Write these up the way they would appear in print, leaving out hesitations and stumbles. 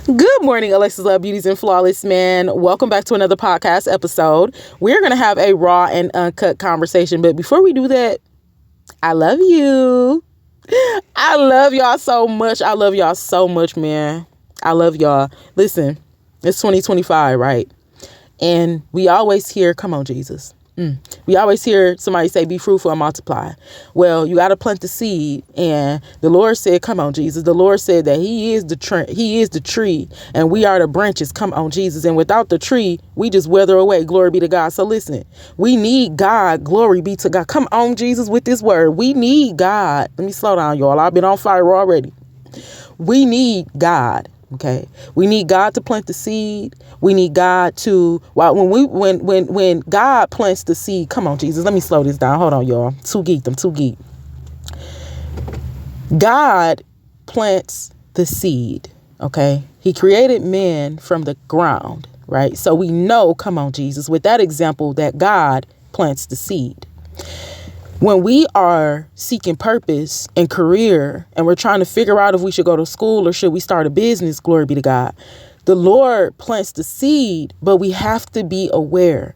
Good morning, Alexus Love Beauties and Flawless Man. Welcome back to another podcast episode. We're going to have a raw and uncut conversation. But before we do that, I love you. I love y'all so much. I love y'all so much, man. I love y'all. Listen, it's 2025, right? And we always hear, come on, Jesus. We always hear somebody say, be fruitful and multiply. Well, you got to plant the seed. And the Lord said, come on, Jesus. The Lord said that he is the tree and we are the branches. Come on, Jesus. And without the tree, we just wither away. Glory be to God. So listen, we need God. Glory be to God. Come on, Jesus, with this word. We need God. Let me slow down, y'all. I've been on fire already. We need God. Okay. We need God to plant the seed. We need God to, when God plants the seed, come on, Jesus, let me slow this down. Hold on, y'all. I'm too geek. God plants the seed. Okay. He created man from the ground, right? So we know, come on, Jesus, with that example that God plants the seed. When we are seeking purpose and career and we're trying to figure out if we should go to school or should we start a business, glory be to God, the Lord plants the seed, but we have to be aware.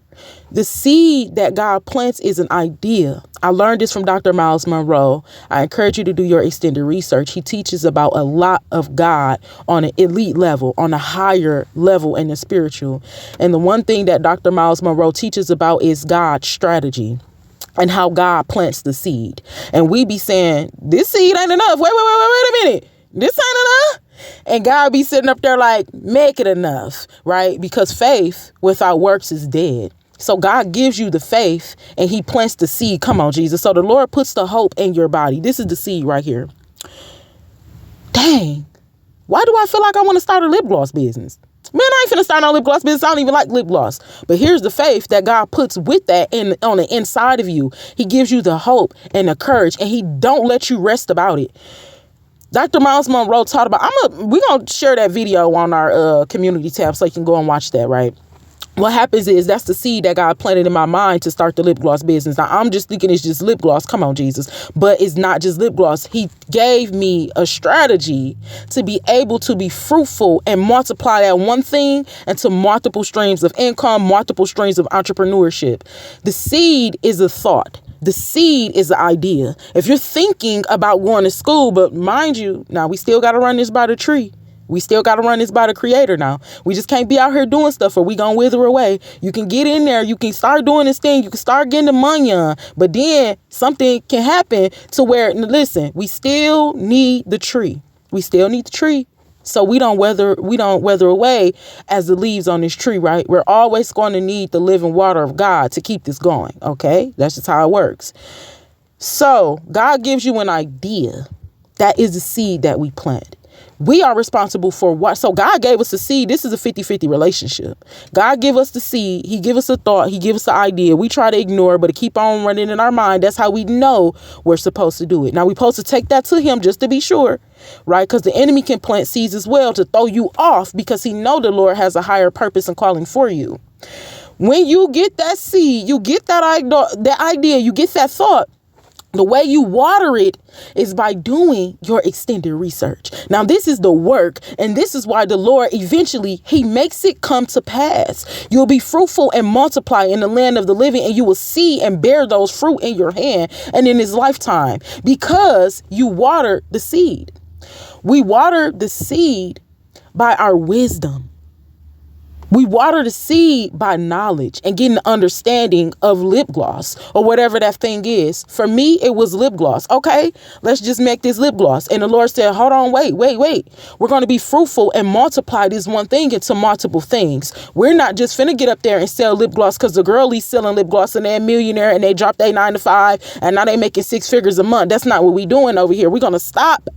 The seed that God plants is an idea. I learned this from Dr. Miles Monroe. I encourage you to do your extended research. He teaches about a lot of God on an elite level, on a higher level in the spiritual. And the one thing that Dr. Miles Monroe teaches about is God's strategy and how God plants the seed. And we be saying, this seed ain't enough. Wait a minute. This ain't enough. And God be sitting up there like, make it enough, right? Because faith without works is dead. So God gives you the faith and he plants the seed. Come on, Jesus. So the Lord puts the hope in your body. This is the seed right here. Dang. Why do I feel like I want to start a lip gloss business? Man, I ain't finna start no lip gloss business. I don't even like lip gloss. But here's the faith that God puts with that on the inside of you. He gives you the hope and the courage, and he don't let you rest about it. Dr. Miles Monroe taught about, we're going to share that video on our community tab so you can go and watch that, right? What happens is that's the seed that God planted in my mind to start the lip gloss business. Now, I'm just thinking it's just lip gloss. Come on, Jesus. But it's not just lip gloss. He gave me a strategy to be able to be fruitful and multiply that one thing into multiple streams of income, multiple streams of entrepreneurship. The seed is a thought. The seed is the idea. If you're thinking about going to school, but mind you, now we still got to run this by the tree. We still got to run this by the creator now. We just can't be out here doing stuff or we gonna wither away. You can get in there. You can start doing this thing. You can start getting the money on. But then something can happen to where, listen, we still need the tree. We still need the tree. So we don't wither away as the leaves on this tree, right? We're always going to need the living water of God to keep this going. Okay. That's just how it works. So God gives you an idea. That is the seed that we plant. We are responsible for what? So God gave us the seed. This is a 50-50 relationship. God give us the seed. He give us a thought. He give us the idea. We try to ignore it, but it keep on running in our mind. That's how we know we're supposed to do it. Now we're supposed to take that to him just to be sure, right? Because the enemy can plant seeds as well to throw you off because he know the Lord has a higher purpose and calling for you. When you get that seed, you get that idea, you get that thought. The way you water it is by doing your extended research. Now, this is the work, and this is why the Lord eventually, he makes it come to pass. You'll be fruitful and multiply in the land of the living, and you will see and bear those fruit in your hand and in his lifetime because you water the seed. We water the seed by our wisdom. We water the seed by knowledge and getting the understanding of lip gloss or whatever that thing is. For me, it was lip gloss. Okay, let's just make this lip gloss. And the Lord said, hold on, wait. We're going to be fruitful and multiply this one thing into multiple things. We're not just finna get up there and sell lip gloss because the girlie's selling lip gloss and they're a millionaire and they dropped their 9 to 5 and now they making 6 figures a month. That's not what we doing over here. We're going to stop,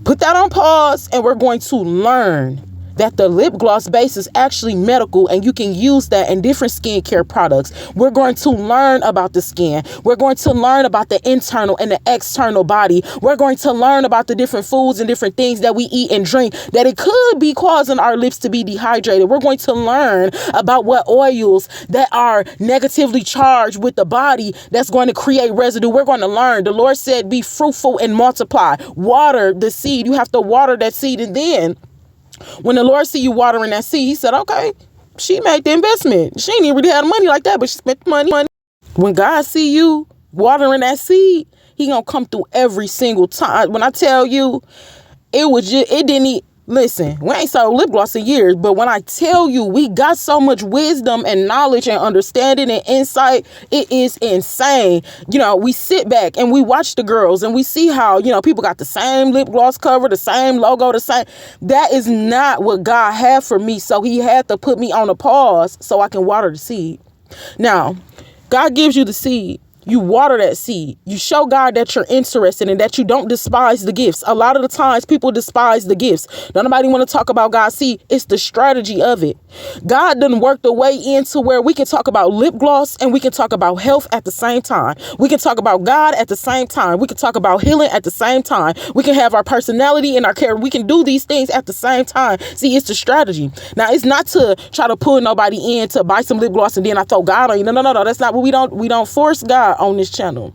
put that on pause, and we're going to learn that the lip gloss base is actually medical and you can use that in different skincare products. We're going to learn about the skin. We're going to learn about the internal and the external body. We're going to learn about the different foods and different things that we eat and drink that it could be causing our lips to be dehydrated. We're going to learn about what oils that are negatively charged with the body that's going to create residue. We're going to learn. The Lord said, be fruitful and multiply. Water the seed. You have to water that seed, and then When the Lord see you watering that seed, he said, okay, she made the investment. She ain't even really had money like that, but she spent the money. When God see you watering that seed, he gonna come through every single time. When I tell you, it didn't listen, we ain't sold lip gloss in years, but when I tell you we got so much wisdom and knowledge and understanding and insight, it is insane. We sit back and we watch the girls and we see how, people got the same lip gloss cover, the same logo, the same. That is not what God had for me. So he had to put me on a pause so I can water the seed. Now, God gives you the seed. You water that seed. You show God that you're interested and that you don't despise the gifts. A lot of the times people despise the gifts. Don't nobody want to talk about God's seed. It's the strategy of it. God done worked the way into where we can talk about lip gloss and we can talk about health at the same time. We can talk about God at the same time. We can talk about healing at the same time. We can have our personality and our character. We can do these things at the same time. See, it's the strategy. Now, it's not to try to pull nobody in to buy some lip gloss and then I throw God on you. No. That's not what we don't force God on this channel.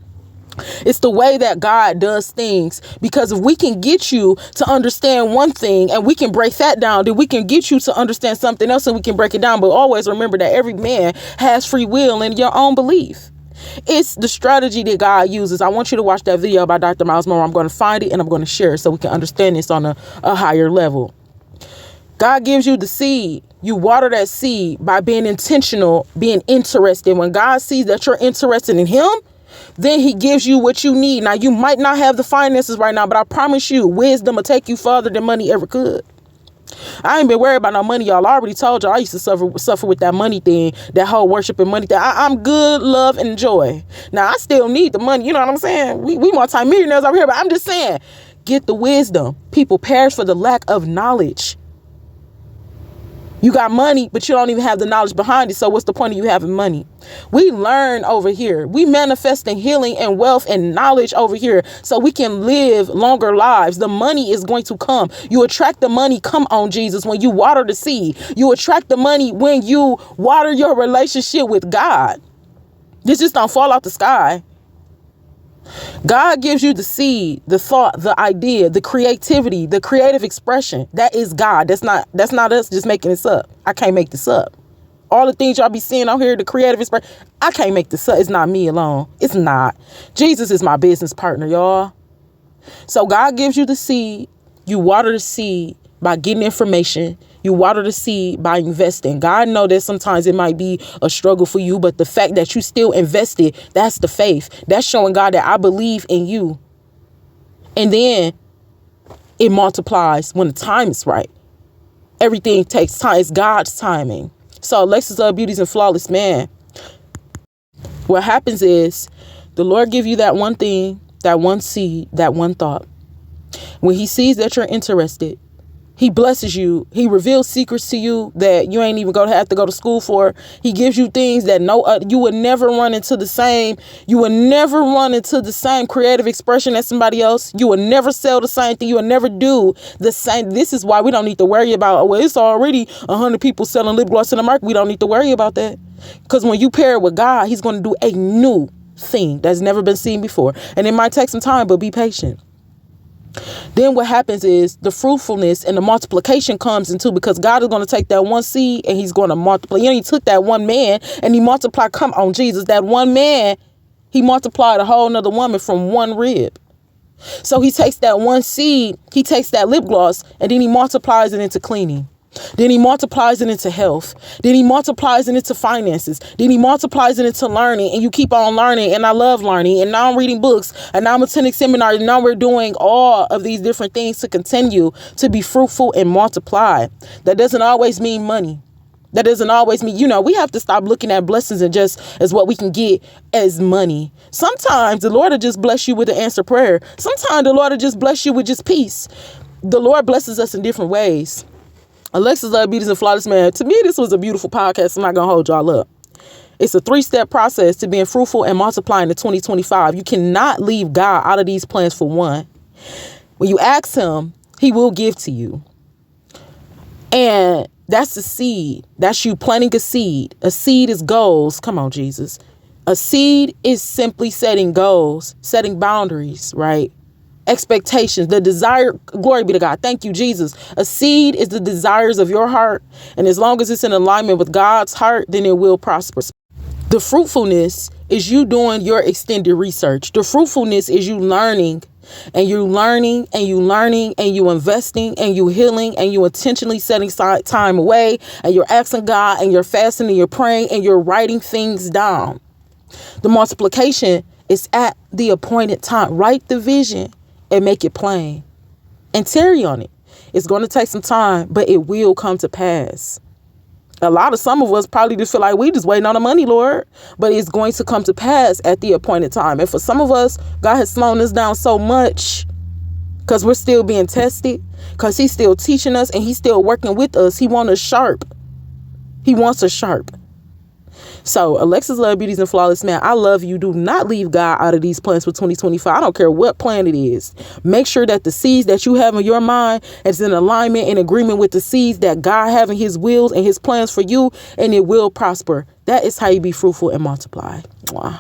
It's the way that God does things, because if we can get you to understand one thing and we can break that down, then we can get you to understand something else and we can break it down. But always remember that every man has free will and your own belief. It's the strategy that God uses. I want you to watch that video by Dr. Miles Monroe. I'm going to find it and I'm going to share it so we can understand this on a higher level. God gives you the seed. You water that seed by being intentional, being interested. When God sees that you're interested in him, then he gives you what you need. Now, you might not have the finances right now, but I promise you, wisdom will take you further than money ever could. I ain't been worried about no money, y'all. I already told y'all I used to suffer with that money thing, that whole worship and money thing. I'm good, love, and joy. Now, I still need the money. You know what I'm saying? We multi-millionaires over here, but I'm just saying, get the wisdom. People perish for the lack of knowledge. You got money, but you don't even have the knowledge behind it. So what's the point of you having money? We learn over here. We manifest in healing and wealth and knowledge over here so we can live longer lives. The money is going to come. You attract the money. Come on, Jesus. When you water the seed, you attract the money when you water your relationship with God. This just don't fall out the sky. God gives you the seed, the thought, the idea, the creativity, the creative expression. That is God. That's not us just making this up. I can't make this up. All the things y'all be seeing out here, the creative expression, I can't make this up. It's not me alone. It's not. Jesus is my business partner, y'all. So God gives you the seed. You water the seed by getting information. You water the seed by investing. God knows that sometimes it might be a struggle for you, but the fact that you still invested, that's the faith. That's showing God that I believe in you. And then it multiplies when the time is right. Everything takes time. It's God's timing. So Alexus Beauty's and Flawless Man. What happens is the Lord give you that one thing, that one seed, that one thought. When he sees that you're interested, he blesses you. He reveals secrets to you that you ain't even going to have to go to school for. He gives you things that you would never run into the same. You would never run into the same creative expression as somebody else. You would never sell the same thing. You would never do the same. This is why we don't need to worry about, well, it's already 100 people selling lip gloss in the market. We don't need to worry about that. Because when you pair it with God, he's going to do a new thing that's never been seen before. And it might take some time, but be patient. Then what happens is the fruitfulness and the multiplication comes into, because God is going to take that one seed and he's going to multiply. He took that one man and he multiplied. Come on, Jesus. That one man, he multiplied a whole nother woman from one rib. So he takes that one seed, he takes that lip gloss, and then he multiplies it into cleaning. Then he multiplies it into health. Then he multiplies it into finances. Then he multiplies it into learning. And you keep on learning. And I love learning. And now I'm reading books. And now I'm attending seminars. And now we're doing all of these different things to continue to be fruitful and multiply. That doesn't always mean money. That doesn't always mean, we have to stop looking at blessings and just as what we can get as money. Sometimes the Lord will just bless you with an answered prayer. Sometimes the Lord will just bless you with just peace. The Lord blesses us in different ways. Alexus Beauty's and Flawless Man. To me, this was a beautiful podcast. I'm not going to hold y'all up. It's a 3-step process to being fruitful and multiplying in 2025. You cannot leave God out of these plans for one. When you ask him, he will give to you. And that's the seed. That's you planting a seed. A seed is goals. Come on, Jesus. A seed is simply setting goals, setting boundaries, right? expectations, the desire. Glory be to God. Thank you, Jesus. A seed is the desires of your heart. And as long as it's in alignment with God's heart, then it will prosper. The fruitfulness is you doing your extended research. The fruitfulness is you learning and you learning and you learning and you investing and you healing and you intentionally setting time away and you're asking God and you're fasting and you're praying and you're writing things down. The multiplication is at the appointed time. Write the vision and make it plain and tarry on it. It's going to take some time, but it will come to pass. Some of us probably just feel like we just waiting on the money, Lord, but it's going to come to pass at the appointed time. And for some of us, God has slowed us down so much because we're still being tested, because he's still teaching us and he's still working with us. He wants us sharp. He wants us sharp. So Alexus Love Beauties and Flawless Man, I love you. Do not leave God out of these plans for 2025. I don't care what plan it is. Make sure that the seeds that you have in your mind is in alignment and agreement with the seeds that God have in his wills and his plans for you, and it will prosper. That is how you be fruitful and multiply. Mwah.